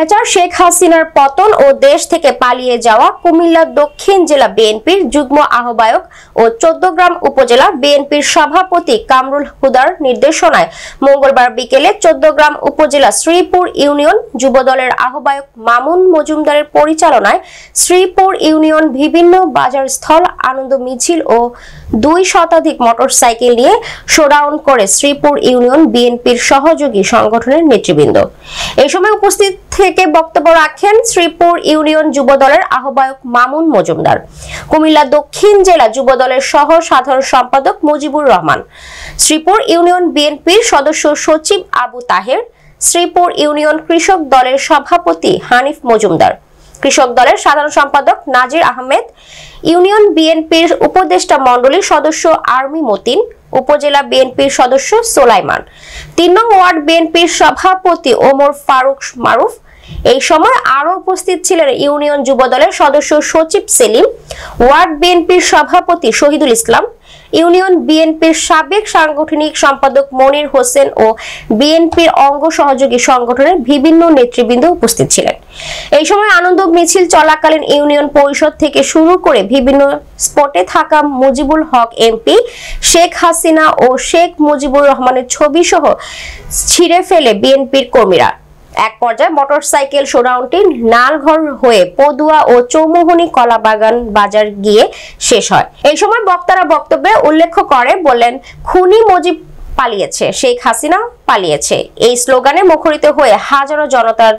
স্বৈরাচার শেখ হাসিনার পতন ও দেশ থেকে পালিয়ে যাওয়া কুমিল্লা দক্ষিণ জেলা বিএনপির যুগ্ম আহ্বায়ক ও চৌদ্দগ্রাম উপজেলা বিএনপির সভাপতি কামরুল হুদার নির্দেশনায় মঙ্গলবার বিকেলে চৌদ্দগ্রাম উপজেলা শ্রীপুর ইউনিয়ন যুবদলের আহ্বায়ক মামুন মজুমদারের পরিচালনায় শ্রীপুর ইউনিয়ন বিভিন্ন বাজারস্থল আনন্দ মিছিল ও 2 শতাধিক মোটরসাইকেল নিয়ে শোডাউন করে শ্রীপুর ইউনিয়ন বিএনপির সহযোগী সংগঠনের নেতৃবৃন্দ। এই সময় উপস্থিত থেকে বক্তব্য রাখেন শ্রীপুর ইউনিয়ন যুবদলের আহ্বায়ক মামুন মজুমদার, কুমিল্লা দক্ষিণ জেলা যুবদলের সহ সাধারণ সম্পাদক মুজিবুর রহমান, শ্রীপুর ইউনিয়ন বিএনপির সদস্য সচিব আবু তাহের, শ্রীপুর ইউনিয়ন কৃষক দলের সভাপতি হানিফ মজুমদার, কৃষক দলের সাধারণ সম্পাদক নাজির আহমেদ, ইউনিয়ন বিএনপির উপদেষ্টা মণ্ডলীর সদস্য আর্মি মতিন, উপজেলা বিএনপির সদস্য সোলাইমান, 3 নং ওয়ার্ড বিএনপির সভাপতি ওমর ফারুক মারুফ। এই সময় আরো উপস্থিত ছিলেন ইউনিয়ন যুবদলের সদস্য সচিব সেলিম, ওয়ার্ড বিএনপির সভাপতি শহীদুল ইসলাম, ইউনিয়ন বিএনপির সাবেক সাংগঠনিক সম্পাদক মনির হোসেন ও বিএনপির অঙ্গ সহযোগী সংগঠনের বিভিন্ন নেতৃবৃন্দ উপস্থিত ছিলেন। এই সময় আনন্দ মিছিল চলাকালীন ইউনিয়ন পরিষদ থেকে শুরু করে বিভিন্ন স্পটে থাকা মুজিবুল হক এমপি, শেখ হাসিনা ও শেখ মুজিবুর রহমানের ছবি সহ ছিঁড়ে ফেলে বিএনপির কর্মীরা। এক পর্যায়ে মোটরসাইকেল শোডাউনটি নালঘর হয়ে পদুয়া ও চৌমোহনী কলাবাগান বাজার গিয়ে শেষ হয়। এই সময় বক্তারা বক্তব্যে উল্লেখ করে বলেন, খুনি মুজিব পালিয়েছে, শেখ হাসিনা পালিয়েছে, এই স্লোগানে মুখরিত হয়ে হাজারো জনতার